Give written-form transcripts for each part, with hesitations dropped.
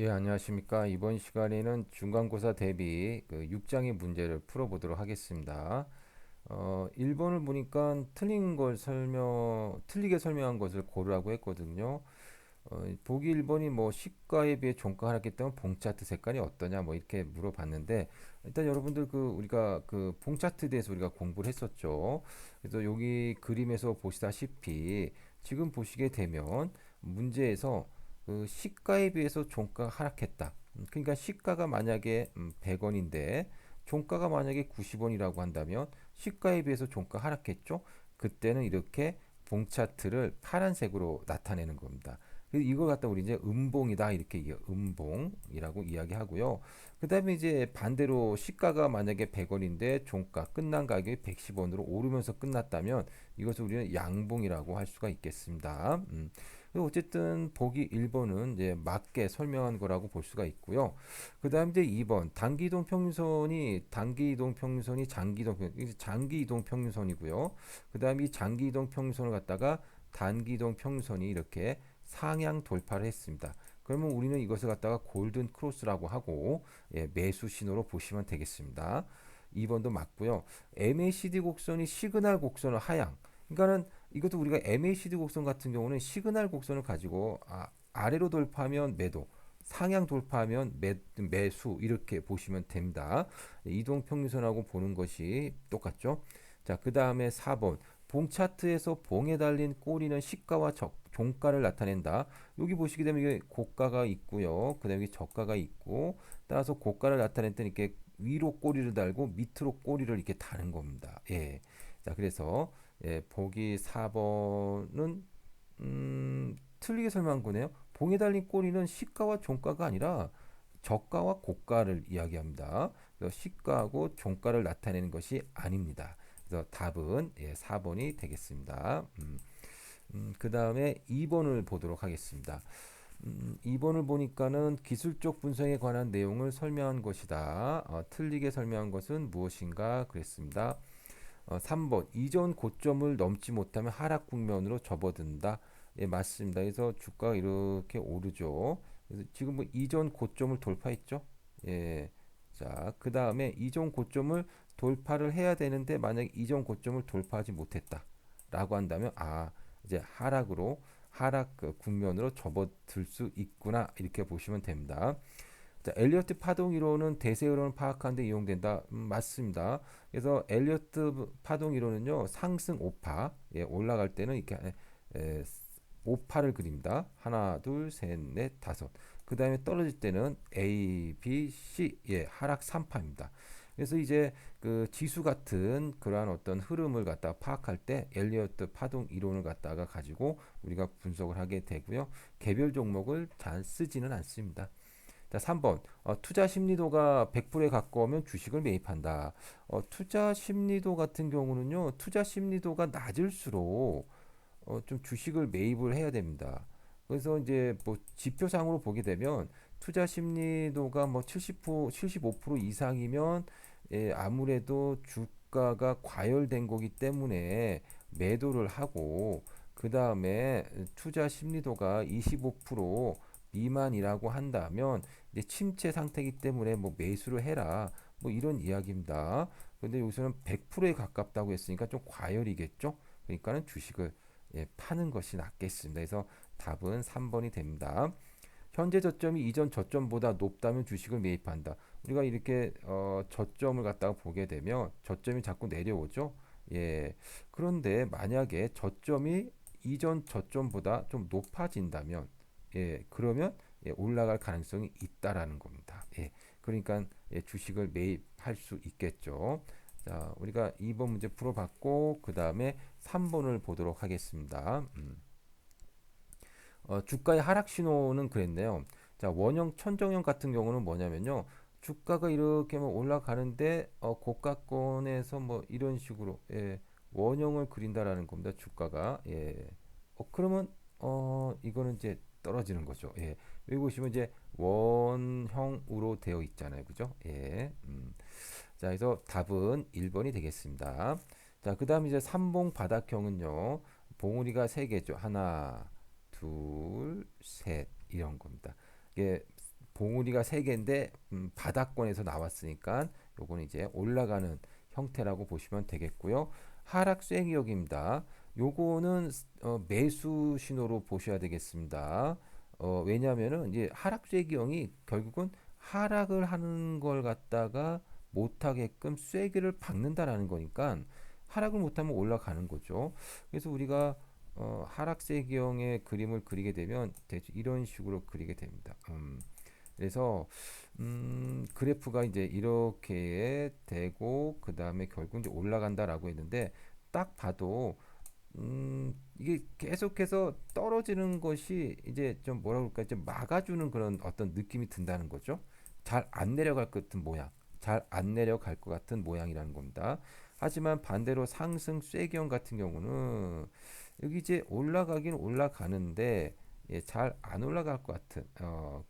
예, 안녕하십니까. 이번 시간에는 중간고사 대비 그 6장의 문제를 풀어보도록 하겠습니다. 1번을 보니까 틀리게 설명한 것을 고르라고 했거든요. 보기 1번이 뭐 시가에 비해 종가 하락했기 때문에 봉 차트 색깔이 어떠냐 뭐 이렇게 물어봤는데, 일단 여러분들 우리가 그 봉 차트에 대해서 우리가 공부를 했었죠. 그래서 여기 그림에서 보시다시피 지금 보시게 되면 문제에서 그 시가에 비해서 종가가 하락했다. 그러니까 시가가 만약에 100원인데 종가가 만약에 90원이라고 한다면 시가에 비해서 종가 하락했죠. 그때는 이렇게 봉 차트를 파란색으로 나타내는 겁니다. 이걸 갖다 우리 이제 음봉이다 이렇게 음봉이라고 이야기하고요. 그다음에 이제 반대로 시가가 만약에 100원인데 종가 끝난 가격이 110원으로 오르면서 끝났다면 이것을 우리는 양봉이라고 할 수가 있겠습니다. 어쨌든 보기 1번은 이제 맞게 설명한 거라고 볼 수가 있고요. 그다음 이제 2번 단기 이동 평균선이 장기 이동 평균선이고요. 그다음 이 장기 이동 평균선을 갖다가 단기 이동 평균선이 이렇게 상향 돌파를 했습니다. 그러면 우리는 이것을 갖다가 골든 크로스라고 하고, 예, 매수 신호로 보시면 되겠습니다. 2번도 맞고요. MACD 곡선이 시그널 곡선을 하향. 그러니까는 이것도 우리가 MACD 곡선 같은 경우는 시그널 곡선을 가지고 아래로 돌파하면 매도, 상향 돌파하면 매수 이렇게 보시면 됩니다. 이동 평균선하고 보는 것이 똑같죠. 자, 그 다음에 4번. 봉 차트에서 봉에 달린 꼬리는 시가와 종가를 나타낸다. 여기 보시게 되면 이게 고가가 있고요. 그 다음에 저가가 있고, 따라서 고가를 나타낼 때는 이렇게 위로 꼬리를 달고 밑으로 꼬리를 이렇게 다는 겁니다. 예. 자, 그래서 예, 보기 4번은 틀리게 설명한 거네요. 봉에 달린 꼬리는 시가와 종가가 아니라 저가와 고가를 이야기합니다. 그래서 시가하고 종가를 나타내는 것이 아닙니다. 그래서 답은 예, 4번이 되겠습니다. 그 다음에 2번을 보도록 하겠습니다. 2번을 보니까는 기술적 분석에 관한 내용을 설명한 것이다. 틀리게 설명한 것은 무엇인가 그랬습니다. 3번 이전 고점을 넘지 못하면 하락 국면으로 접어든다. 예, 맞습니다. 그래서 주가가 이렇게 오르죠. 그래서 지금 뭐 이전 고점을 돌파했죠. 예. 자, 그 다음에 이전 고점을 돌파를 해야 되는데 만약 이전 고점을 돌파하지 못했다라고 한다면 이제 하락 그 국면으로 접어들 수 있구나 이렇게 보시면 됩니다. 자, 엘리어트 파동 이론은 대세 흐름을 파악하는 데 이용된다. 맞습니다. 그래서 엘리어트 파동 이론은요. 상승 오파, 예, 올라갈 때는 이렇게 오파를 그립니다. 하나, 둘, 셋, 넷, 다섯. 그 다음에 떨어질 때는 A, B, C, 예, 하락 3파입니다. 그래서 이제 그 지수 같은 그러한 어떤 흐름을 갖다 파악할 때 엘리어트 파동 이론을 갖다가 가지고 우리가 분석을 하게 되고요. 개별 종목을 잘 쓰지는 않습니다. 자, 3번. 투자 심리도가 100%에 가까우면 주식을 매입한다. 투자 심리도 같은 경우는요. 투자 심리도가 낮을수록 좀 주식을 매입을 해야 됩니다. 그래서 이제 뭐 지표상으로 보게 되면 투자 심리도가 뭐 70%, 75% 이상이면 예, 아무래도 주가가 과열된 거기 때문에 매도를 하고 그 다음에 투자 심리도가 25% 미만이라고 한다면 이제 침체 상태이기 때문에 뭐 매수를 해라 뭐 이런 이야기입니다. 근데 여기서는 100%에 가깝다고 했으니까 좀 과열이겠죠. 그러니까는 주식을 예, 파는 것이 낫겠습니다. 그래서 답은 3번이 됩니다. 현재 저점이 이전 저점보다 높다면 주식을 매입한다. 우리가 이렇게 저점을 갖다가 보게 되면 저점이 자꾸 내려오죠. 예. 그런데 만약에 저점이 이전 저점보다 좀 높아진다면 예, 그러면 예, 올라갈 가능성이 있다라는 겁니다. 예. 그러니까 예, 주식을 매입할 수 있겠죠. 자, 우리가 2번 문제 풀어봤고 그 다음에 3번을 보도록 하겠습니다. 주가의 하락 신호는 그랬네요. 자, 원형 천정형 같은 경우는 뭐냐면요. 주가가 이렇게 뭐 올라가는데 고가권에서 뭐 이런 식으로 예, 원형을 그린다라는 겁니다. 주가가 예. 그러면 이거는 이제 떨어지는 거죠. 예. 여기 보시면 이제 원형으로 되어 있잖아요. 그죠? 예. 자, 그래서 답은 1번이 되겠습니다. 자, 그다음 이제 삼봉 바닥형은요. 봉우리가 세 개죠. 하나, 둘, 셋 이런 겁니다. 이게 봉우리가 세 개인데 바닥권에서 나왔으니까 요거는 이제 올라가는 형태라고 보시면 되겠고요. 하락 쐐기역입니다. 요거는 매수 신호로 보셔야 되겠습니다. 왜냐하면은 이제 하락 쐐기형이 결국은 하락을 하는 걸 갖다가 못하게끔 쐐기를 박는다라는 거니까 하락을 못하면 올라가는 거죠. 그래서 우리가 하락 쐐기형의 그림을 그리게 되면 대충 이런 식으로 그리게 됩니다. 그래서 그래프가 이제 이렇게 되고 그 다음에 결국 이제 올라간다라고 했는데 딱 봐도 이게 계속해서 떨어지는 것이 이제 좀 뭐라 그럴까 좀 막아주는 그런 어떤 느낌이 든다는 거죠. 잘 안 내려갈 것 같은 모양, 잘 안 내려갈 것 같은 모양이라는 겁니다. 하지만 반대로 상승 쐐기형 같은 경우는 여기 이제 올라가긴 올라가는데 예, 잘 안 올라갈 것 같은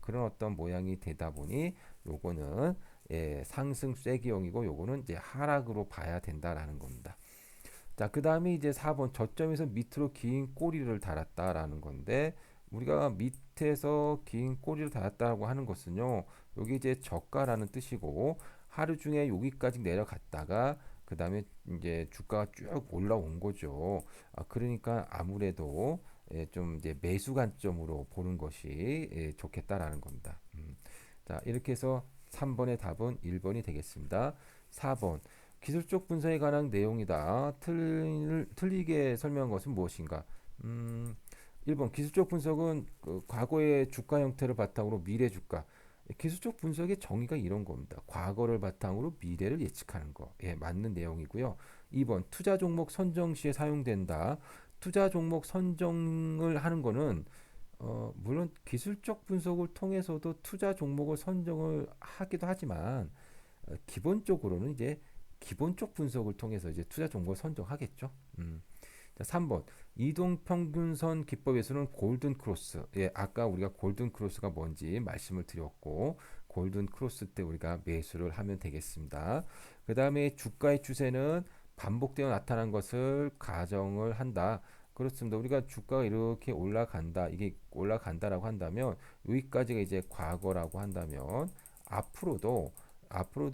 그런 어떤 모양이 되다 보니 요거는 예, 상승 쐐기형이고 요거는 이제 하락으로 봐야 된다라는 겁니다. 자, 그 다음에 이제 4번 저점에서 밑으로 긴 꼬리를 달았다라는 건데 우리가 밑에서 긴 꼬리를 달았다고 하는 것은요. 여기 이제 저가라는 뜻이고 하루 중에 여기까지 내려갔다가 그 다음에 이제 주가가 쭉 올라온 거죠. 그러니까 아무래도 예, 좀 이제 매수 관점으로 보는 것이 예, 좋겠다라는 겁니다. 자, 이렇게 해서 3번의 답은 1번이 되겠습니다. 4번 기술적 분석에 관한 내용이다. 틀리게 설명한 것은 무엇인가? 음, 1번 기술적 분석은 그 과거의 주가 형태를 바탕으로 미래 주가. 기술적 분석의 정의가 이런 겁니다. 과거를 바탕으로 미래를 예측하는 거. 예, 맞는 내용이고요. 2번 투자 종목 선정 시에 사용된다. 투자 종목 선정을 하는 거는 물론 기술적 분석을 통해서도 투자 종목을 선정을 하기도 하지만 기본적으로는 이제 기본적 분석을 통해서 이제 투자 종목을 선정하겠죠. 자, 3번 이동평균선 기법에서는 골든 크로스. 예, 아까 우리가 골든 크로스가 뭔지 말씀을 드렸고 골든 크로스 때 우리가 매수를 하면 되겠습니다. 그 다음에 주가의 추세는 반복되어 나타난 것을 가정을 한다. 그렇습니다. 우리가 주가가 이렇게 올라간다. 이게 올라간다라고 한다면 여기까지가 이제 과거라고 한다면 앞으로도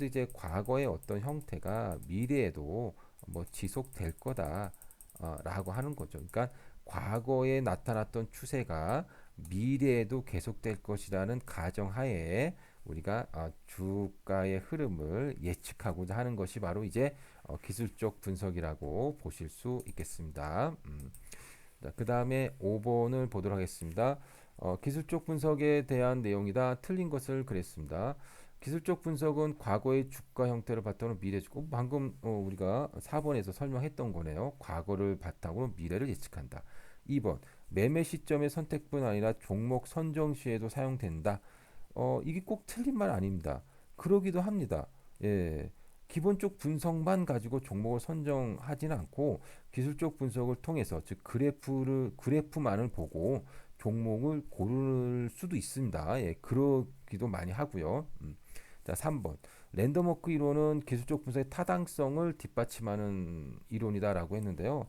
이제 과거의 어떤 형태가 미래에도 뭐 지속될 거다라고 하는 거죠. 그러니까 과거에 나타났던 추세가 미래에도 계속될 것이라는 가정하에 우리가 주가의 흐름을 예측하고자 하는 것이 바로 이제 기술적 분석이라고 보실 수 있겠습니다. 그 다음에 5번을 보도록 하겠습니다. 기술적 분석에 대한 내용이다. 틀린 것을 그랬습니다. 기술적 분석은 과거의 주가 형태를 바탕으로 미래 주가 방금 우리가 4번에서 설명했던 거네요. 과거를 바탕으로 미래를 예측한다. 2번 매매 시점의 선택뿐 아니라 종목 선정 시에도 사용된다. 이게 꼭 틀린 말 아닙니다. 그러기도 합니다. 예. 기본적 분석만 가지고 종목을 선정하지는 않고 기술적 분석을 통해서 즉 그래프만을 보고 종목을 고를 수도 있습니다. 예, 그러기도 많이 하고요. 자, 3번. 랜덤워크 이론은 기술적 분석의 타당성을 뒷받침하는 이론이다라고 했는데요.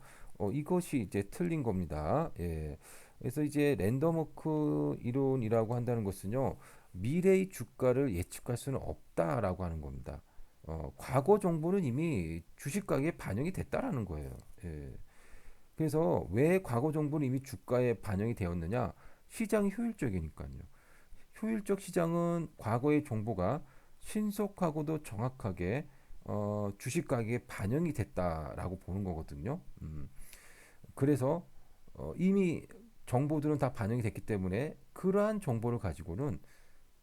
이것이 이제 틀린 겁니다. 예. 그래서 이제 랜덤워크 이론이라고 한다는 것은요. 미래의 주가를 예측할 수는 없다라고 하는 겁니다. 과거 정보는 이미 주식 가격에 반영이 됐다라는 거예요. 예. 그래서 왜 과거 정보는 이미 주가에 반영이 되었느냐? 시장이 효율적이니까요. 효율적 시장은 과거의 정보가 신속하고도 정확하게 주식 가격에 반영이 됐다라고 보는 거거든요. 그래서 이미 정보들은 다 반영이 됐기 때문에 그러한 정보를 가지고는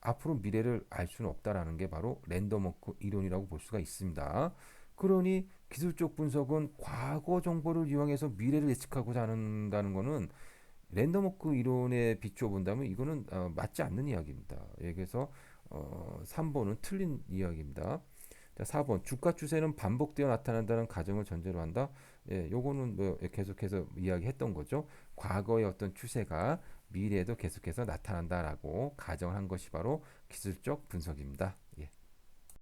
앞으로 미래를 알 수는 없다라는 게 바로 랜덤워크 이론이라고 볼 수가 있습니다. 그러니 기술적 분석은 과거 정보를 이용해서 미래를 예측하고자 한다는 것은 랜덤워크 이론에 비추어 본다면 이거는 맞지 않는 이야기입니다. 예, 그래서 3번은 틀린 이야기입니다. 자, 4번 주가 추세는 반복되어 나타난다는 가정을 전제로 한다. 예, 요거는 뭐 계속해서 이야기했던 거죠. 과거의 어떤 추세가 미래에도 계속해서 나타난다라고 가정한 것이 바로 기술적 분석입니다.